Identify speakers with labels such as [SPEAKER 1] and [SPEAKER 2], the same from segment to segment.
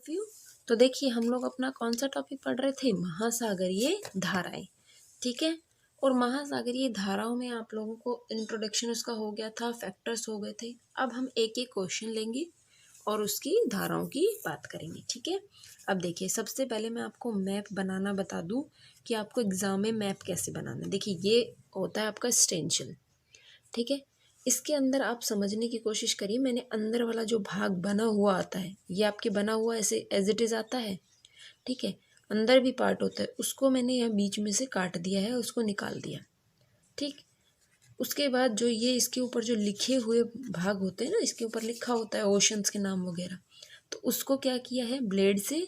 [SPEAKER 1] View. तो देखिए हम लोग अपना कौन सा टॉपिक पढ़ रहे थे, महासागरीय धाराएं। ठीक है, और महासागरीय धाराओं में आप लोगों को इंट्रोडक्शन उसका हो गया था, फैक्टर्स हो गए थे। अब हम एक एक क्वेश्चन लेंगे और उसकी धाराओं की बात करेंगे। ठीक है, अब देखिए सबसे पहले मैं आपको मैप बनाना बता दूं कि आपको एग्जाम में मैप कैसे बनाना है। देखिए ये होता है आपका स्टेंशियल। ठीक है, इसके अंदर आप समझने की कोशिश करिए। मैंने अंदर वाला जो भाग बना हुआ आता है, ये आपके बना हुआ ऐसे एज इट इज़ आता है। ठीक है, अंदर भी पार्ट होता है, उसको मैंने यहाँ बीच में से काट दिया है, उसको निकाल दिया। ठीक, उसके बाद जो ये इसके ऊपर जो लिखे हुए भाग होते हैं ना, इसके ऊपर लिखा होता है ओशंस के नाम वगैरह, तो उसको क्या किया है, ब्लेड से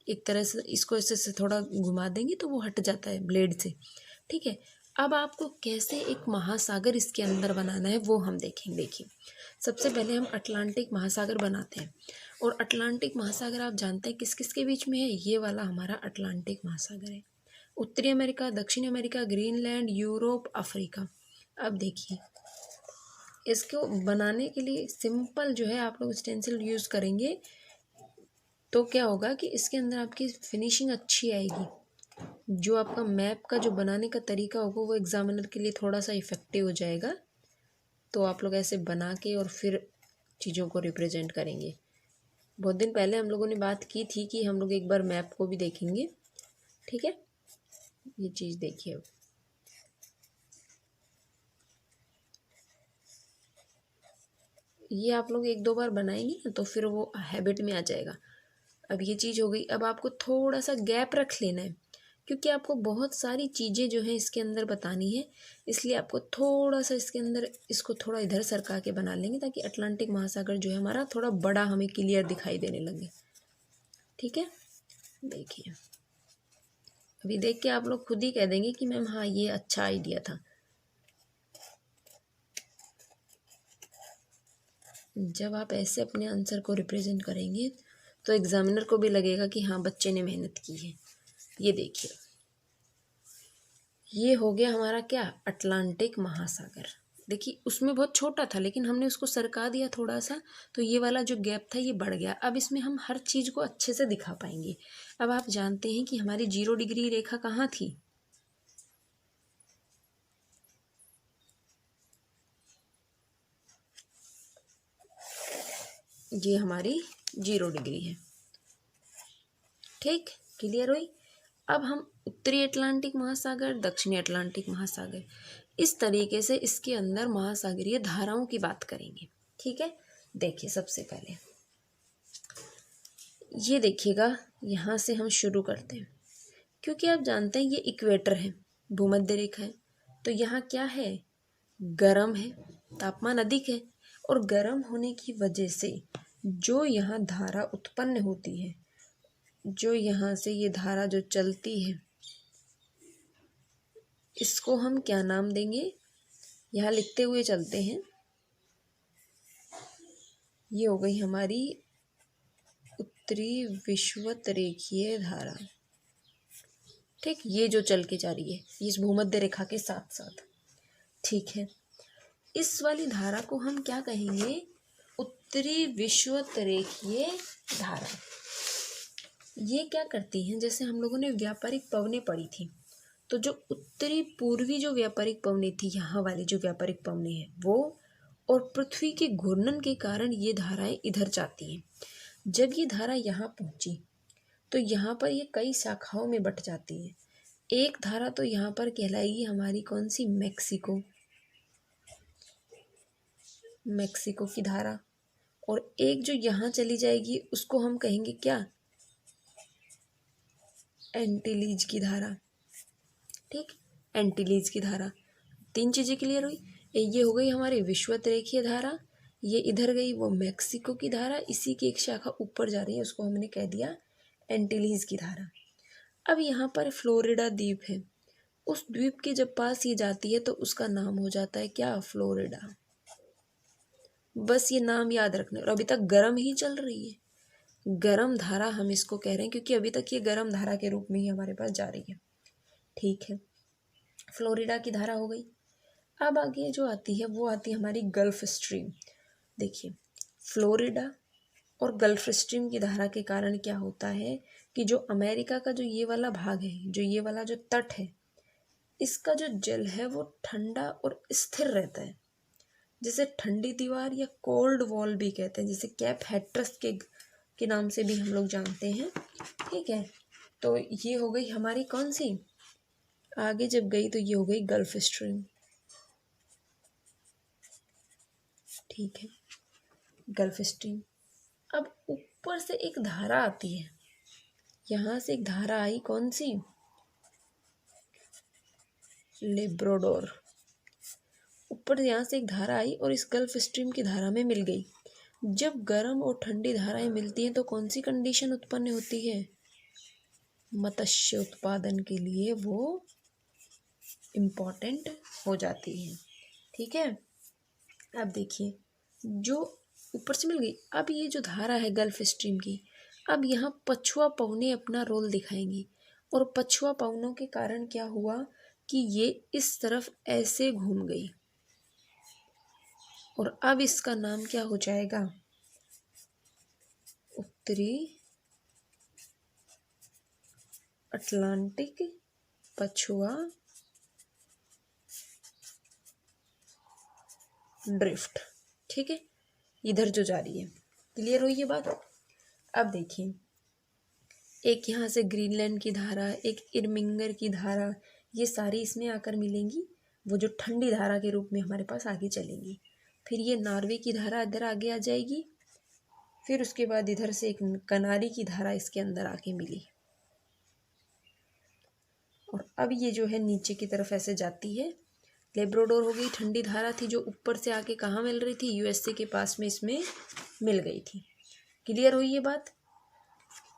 [SPEAKER 1] एक तरह से इसको ऐसे से थोड़ा घुमा देंगे तो वो हट जाता है ब्लेड से। ठीक है, अब आपको कैसे एक महासागर इसके अंदर बनाना है वो हम देखेंगे। देखिए सबसे पहले हम अटलांटिक महासागर बनाते हैं, और अटलांटिक महासागर आप जानते हैं किस किस के बीच में है, ये वाला हमारा अटलांटिक महासागर है। उत्तरी अमेरिका, दक्षिण अमेरिका, ग्रीनलैंड, यूरोप, अफ्रीका। अब देखिए इसको बनाने के लिए सिंपल जो है आप लोग स्टेंसिल यूज़ करेंगे तो क्या होगा कि इसके अंदर आपकी फिनिशिंग अच्छी आएगी। जो आपका मैप का जो बनाने का तरीका होगा वो एग्जामिनर के लिए थोड़ा सा इफ़ेक्टिव हो जाएगा। तो आप लोग ऐसे बना के और फिर चीज़ों को रिप्रेजेंट करेंगे। बहुत दिन पहले हम लोगों ने बात की थी कि हम लोग एक बार मैप को भी देखेंगे। ठीक है, ये चीज़ देखिए, अब ये आप लोग एक दो बार बनाएंगे ना तो फिर वो हैबिट में आ जाएगा। अब ये चीज़ हो गई। अब आपको थोड़ा सा गैप रख लेना है, क्योंकि आपको बहुत सारी चीज़ें जो है इसके अंदर बतानी है, इसलिए आपको थोड़ा सा इसके अंदर इसको थोड़ा इधर सरका के बना लेंगे ताकि अटलांटिक महासागर जो है हमारा थोड़ा बड़ा हमें क्लियर दिखाई देने लगे। ठीक है, देखिए अभी देख के आप लोग खुद ही कह देंगे कि मैम हाँ ये अच्छा आइडिया था। जब आप ऐसे अपने आंसर को रिप्रेजेंट करेंगे तो एग्जामिनर को भी लगेगा कि हाँ बच्चे ने मेहनत की है। ये देखिए ये हो गया हमारा क्या, अटलांटिक महासागर। देखिए उसमें बहुत छोटा था लेकिन हमने उसको सरका दिया थोड़ा सा, तो ये वाला जो गैप था ये बढ़ गया। अब इसमें हम हर चीज़ को अच्छे से दिखा पाएंगे। अब आप जानते हैं कि हमारी 0 डिग्री रेखा कहाँ थी, ये हमारी 0 डिग्री है। ठीक, क्लियर हुई। अब हम उत्तरी अटलांटिक महासागर, दक्षिणी अटलांटिक महासागर, इस तरीके से इसके अंदर महासागरीय धाराओं की बात करेंगे। ठीक है, देखिए सबसे पहले ये देखिएगा, यहाँ से हम शुरू करते हैं। क्योंकि आप जानते हैं ये इक्वेटर है, भूमध्य रेखा है, तो यहाँ क्या है, गर्म है, तापमान अधिक है, और गर्म होने की वजह से जो यहाँ धारा उत्पन्न होती है, जो यहाँ से ये धारा जो चलती है, इसको हम क्या नाम देंगे, यहाँ लिखते हुए चलते हैं। ये हो गई हमारी उत्तरी विषुवत रेखीय धारा। ठीक, ये जो चल के जा रही है इस भूमध्य रेखा के साथ साथ। ठीक है, इस वाली धारा को हम क्या कहेंगे, उत्तरी विषुवत रेखीय धारा। ये क्या करती हैं, जैसे हम लोगों ने व्यापारिक पवनें पढ़ी थी, तो जो उत्तरी पूर्वी जो व्यापारिक पवनें थी, यहाँ वाली जो व्यापारिक पवनें हैं वो, और पृथ्वी के घूर्णन के कारण ये धाराएं इधर जाती हैं। जब ये धारा यहाँ पहुँची तो यहाँ पर ये कई शाखाओं में बट जाती है। एक धारा तो यहाँ पर कहलाएगी हमारी कौन सी, मैक्सिको की धारा, और एक जो यहाँ चली जाएगी उसको हम कहेंगे क्या, एंटीलीज की धारा। ठीक, एंटीलीज की धारा। 3 चीज़ें क्लियर हुई। ये हो गई हमारी विषुवत रेखीय धारा, ये इधर गई वो मैक्सिको की धारा, इसी की एक शाखा ऊपर जा रही है, उसको हमने कह दिया एंटीलीज की धारा। अब यहाँ पर फ्लोरिडा द्वीप है, उस द्वीप के जब पास ये जाती है तो उसका नाम हो जाता है क्या, फ्लोरिडा। बस ये नाम याद रखना। और अभी तक गर्म ही चल रही है, गर्म धारा हम इसको कह रहे हैं क्योंकि अभी तक ये गर्म धारा के रूप में ही हमारे पास जा रही है। ठीक है, फ्लोरिडा की धारा हो गई। अब आगे जो आती है वो आती है हमारी गल्फ स्ट्रीम। देखिए फ्लोरिडा, और गल्फ स्ट्रीम की धारा के कारण क्या होता है कि जो अमेरिका का जो ये वाला भाग है, जो ये वाला जो तट है, इसका जो जल है वो ठंडा और स्थिर रहता है, जिसे ठंडी दीवार या कोल्ड वॉल भी कहते हैं, जिसे कैप हैट्रस के नाम से भी हम लोग जानते हैं। ठीक है, तो ये हो गई हमारी कौन सी, आगे जब गई तो ये हो गई गल्फ स्ट्रीम। ठीक है, गल्फ स्ट्रीम। अब ऊपर से एक धारा आती है, यहाँ से एक धारा आई, कौन सी, लेब्राडोर। ऊपर यहाँ से एक धारा आई और इस गल्फ स्ट्रीम की धारा में मिल गई। जब गर्म और ठंडी धाराएं मिलती हैं तो कौन सी कंडीशन उत्पन्न होती है, मत्स्य उत्पादन के लिए वो इम्पोर्टेंट हो जाती है। ठीक है, अब देखिए, जो ऊपर से मिल गई, अब ये जो धारा है गल्फ स्ट्रीम की, अब यहाँ पछुआ पवनें अपना रोल दिखाएंगी, और पछुआ पवनों के कारण क्या हुआ कि ये इस तरफ ऐसे घूम गई, और अब इसका नाम क्या हो जाएगा, उत्तरी अटलांटिक पछुआ ड्रिफ्ट। ठीक है, इधर जो जा रही है, क्लियर हुई ये बात। अब देखिए, एक यहाँ से ग्रीनलैंड की धारा, एक इरमिंगर की धारा, ये सारी इसमें आकर मिलेंगी, वो जो ठंडी धारा के रूप में हमारे पास आगे चलेंगी। फिर ये नॉर्वे की धारा इधर आगे आ जाएगी, फिर उसके बाद इधर से एक कनारी की धारा इसके अंदर आके मिली, और अब ये जो है नीचे की तरफ ऐसे जाती है। लेब्राडोर हो गई, ठंडी धारा थी जो ऊपर से आके कहाँ मिल रही थी, यूएसए के पास में इसमें मिल गई थी। क्लियर हुई ये बात।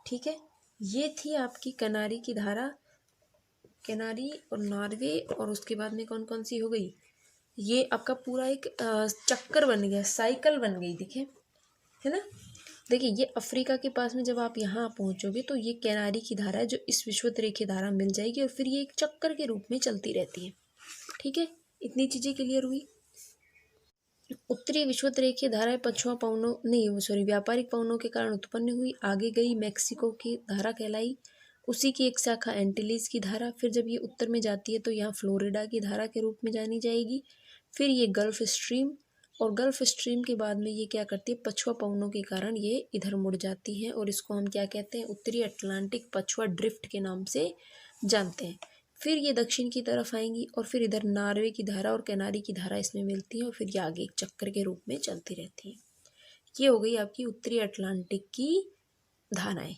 [SPEAKER 1] ठीक है, ये थी आपकी कनारी की धारा, कनारी और नॉर्वे, और उसके बाद में कौन कौन सी हो गई, ये आपका पूरा एक चक्कर बन गया, साइकिल बन गई, दिखे है ना। देखिए, ये अफ्रीका के पास में जब आप यहाँ पहुँचोगे तो ये कैनारी की धारा है जो इस विषुवत धारा मिल जाएगी, और फिर ये एक चक्कर के रूप में चलती रहती है। ठीक है, इतनी चीज़ें क्लियर हुई। उत्तरी विषुवत रेखीय धाराएं पछुआ पवनों नहीं सॉरी व्यापारिक पवनों के कारण उत्पन्न हुई, आगे गई मैक्सिको की धारा कहलाई, उसी की एक शाखा एंटीलीज की धारा। फिर जब ये उत्तर में जाती है तो यहाँ फ्लोरिडा की धारा के रूप में जानी जाएगी। फिर ये गल्फ स्ट्रीम, और गल्फ स्ट्रीम के बाद में ये क्या करती है, पछुआ पवनों के कारण ये इधर मुड़ जाती है, और इसको हम क्या कहते हैं, उत्तरी अटलांटिक पछुआ ड्रिफ्ट के नाम से जानते हैं। फिर ये दक्षिण की तरफ आएंगी, और फिर इधर नॉर्वे की धारा और कैनारी की धारा इसमें मिलती है, और फिर ये आगे एक चक्कर के रूप में चलती रहती है। ये हो गई आपकी उत्तरी अटलांटिक की धाराएं।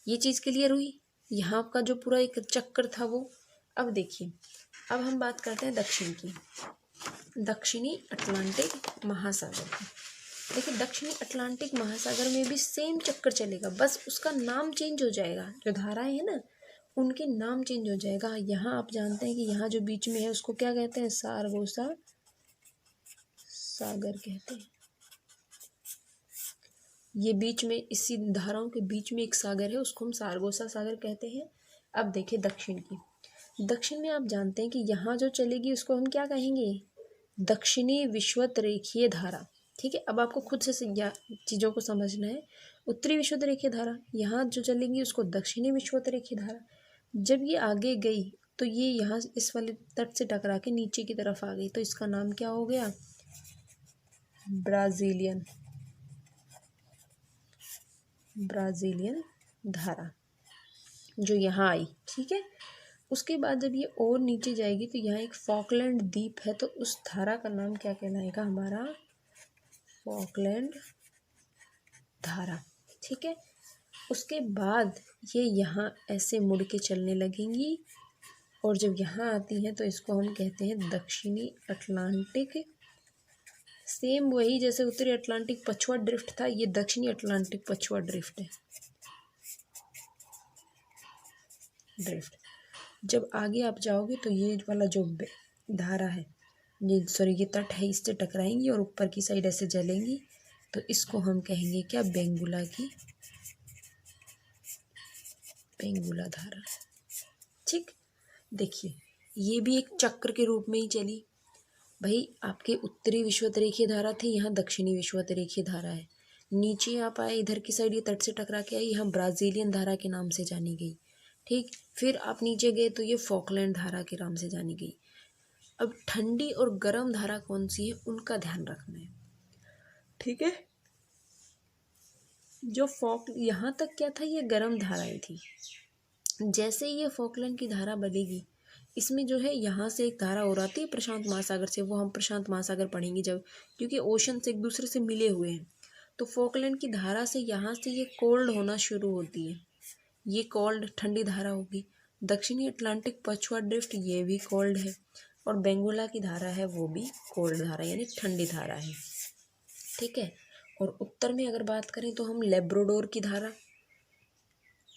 [SPEAKER 1] ये चीज़ क्लियर हुई। यहाँ का जो पूरा एक चक्कर था वो। अब देखिए, अब हम बात करते हैं दक्षिण की, दक्षिणी अटलांटिक महासागर की। देखिए, दक्षिणी अटलांटिक महासागर में भी सेम चक्कर चलेगा, बस उसका नाम चेंज हो जाएगा। जो धाराएं हैं ना, उनके नाम चेंज हो जाएगा। यहाँ आप जानते हैं कि यहाँ जो बीच में है उसको क्या कहते हैं, सारगोसा सागर कहते हैं। ये बीच में इसी धाराओं के बीच में एक सागर है, उसको हम सारगोसा सागर कहते हैं। अब देखिए दक्षिण की, दक्षिण में आप जानते हैं कि यहाँ जो चलेगी उसको हम क्या कहेंगे, दक्षिणी विषुवत रेखीय धारा। ठीक है, अब आपको खुद से चीज़ों को समझना है। उत्तरी विषुवत रेखीय धारा, यहाँ जो चलेंगी उसको दक्षिणी विषुवत रेखीय धारा। जब ये आगे गई तो ये यहाँ इस वाले तट से टकरा के नीचे की तरफ आ गई, तो इसका नाम क्या हो गया, ब्राज़ीलियन धारा, जो यहाँ आई। ठीक है, उसके बाद जब ये और नीचे जाएगी तो यहाँ एक फॉकलैंड द्वीप है, तो उस धारा का नाम क्या कहलाएगा हमारा, फॉकलैंड धारा। ठीक है, उसके बाद ये यहाँ ऐसे मुड़ के चलने लगेंगी, और जब यहाँ आती हैं तो इसको हम कहते हैं दक्षिणी अटलांटिक। सेम वही जैसे उत्तरी अटलांटिक पछुआ ड्रिफ्ट था, ये दक्षिणी अटलांटिक पछुआ ड्रिफ्ट है। जब आगे आप जाओगे तो ये वाला जो धारा है, ये तट है, इससे टकराएंगी और ऊपर की साइड ऐसे जलेंगी, तो इसको हम कहेंगे क्या, बेंगुला धारा। ठीक, देखिए ये भी एक चक्र के रूप में ही चली। भाई, आपके उत्तरी विषुवत रेखीय धारा थी, यहाँ दक्षिणी विषुवत रेखीय धारा है, नीचे आप आए, इधर की साइड ये तट से टकरा के आई, यहाँ ब्राज़ीलियन धारा के नाम से जानी गई। ठीक, फिर आप नीचे गए तो ये फॉकलैंड धारा के नाम से जानी गई। अब ठंडी और गर्म धारा कौन सी है उनका ध्यान रखना है। ठीक है, जो यहाँ तक क्या था, ये गर्म धाराएं थी। जैसे ये फॉकलैंड की धारा बनेगी, इसमें जो है यहाँ से एक धारा और आती है प्रशांत महासागर से, वो हम प्रशांत महासागर पढ़ेंगे जब, क्योंकि ओशन से एक दूसरे से मिले हुए हैं। तो फॉकलैंड की धारा से यहाँ से ये कोल्ड होना शुरू होती है, ये कोल्ड ठंडी धारा होगी। दक्षिणी अटलांटिक पछुआ ड्रिफ्ट ये भी कोल्ड है, और बेंगुला की धारा है वो भी कोल्ड धारा यानी ठंडी धारा है। ठीक है, और उत्तर में अगर बात करें तो हम लेब्राडोर की धारा,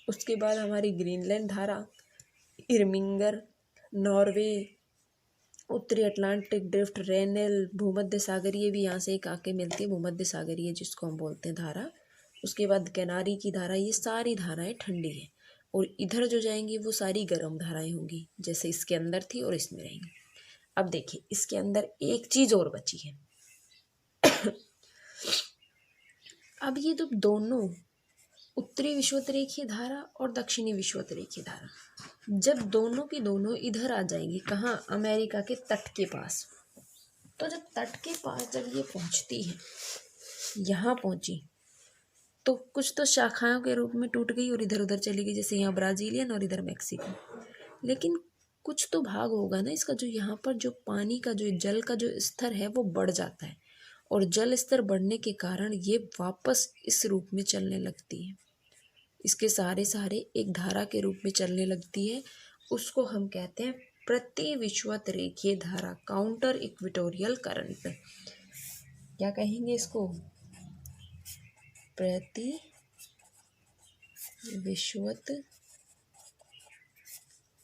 [SPEAKER 1] उसके बाद हमारी ग्रीनलैंड धारा, इर्मिंगर, नॉर्वे, उत्तरी अटलांटिक ड्रिफ्ट, रेनेल, भूमध्य सागरीय भी यहाँ से एक आके मिलती है, भूमध्य सागरीय जिसको हम बोलते हैं धारा। उसके बाद कैनारी की धारा, ये सारी धाराएं ठंडी है, और इधर जो जाएंगी वो सारी गर्म धाराएं होंगी, जैसे इसके अंदर थी और इसमें रहेंगी। अब देखिए, इसके अंदर एक चीज और बची है। अब ये जो दोनों उत्तरी विषुवतरेखीय धारा और दक्षिणी विषुवतरेखीय धारा, जब दोनों की दोनों इधर आ जाएंगी, कहाँ, अमेरिका के तट के पास, तो जब तट के पास जब ये पहुंचती है, यहाँ पहुंची, तो कुछ तो शाखाओं के रूप में टूट गई और इधर उधर चली गई, जैसे यहाँ ब्राज़ीलियन और इधर मैक्सिको। लेकिन कुछ तो भाग होगा ना इसका, जो यहाँ पर जो पानी का जो जल का जो स्तर है वो बढ़ जाता है, और जल स्तर बढ़ने के कारण ये वापस इस रूप में चलने लगती है, इसके सहारे सहारे एक धारा के रूप में चलने लगती है। उसको हम कहते हैं प्रति विषुवत रेखीय धारा, काउंटर इक्वेटोरियल करंट। क्या कहेंगे इसको, प्रति विषुवत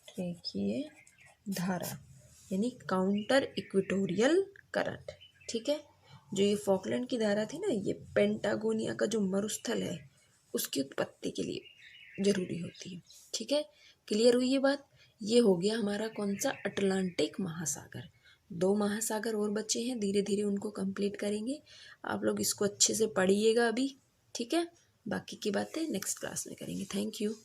[SPEAKER 1] रेखीय धारा यानी काउंटर इक्वेटोरियल करंट। ठीक है, जो ये फॉकलैंड की धारा थी ना, ये पेंटागोनिया का जो मरुस्थल है उसकी उत्पत्ति के लिए जरूरी होती है। ठीक है, क्लियर हुई ये बात। ये हो गया हमारा कौन सा, अटलांटिक महासागर। 2 महासागर और बचे हैं, धीरे धीरे उनको कंप्लीट करेंगे। आप लोग इसको अच्छे से पढ़िएगा अभी। ठीक है, बाकी की बातें नेक्स्ट क्लास में करेंगे। Thank you.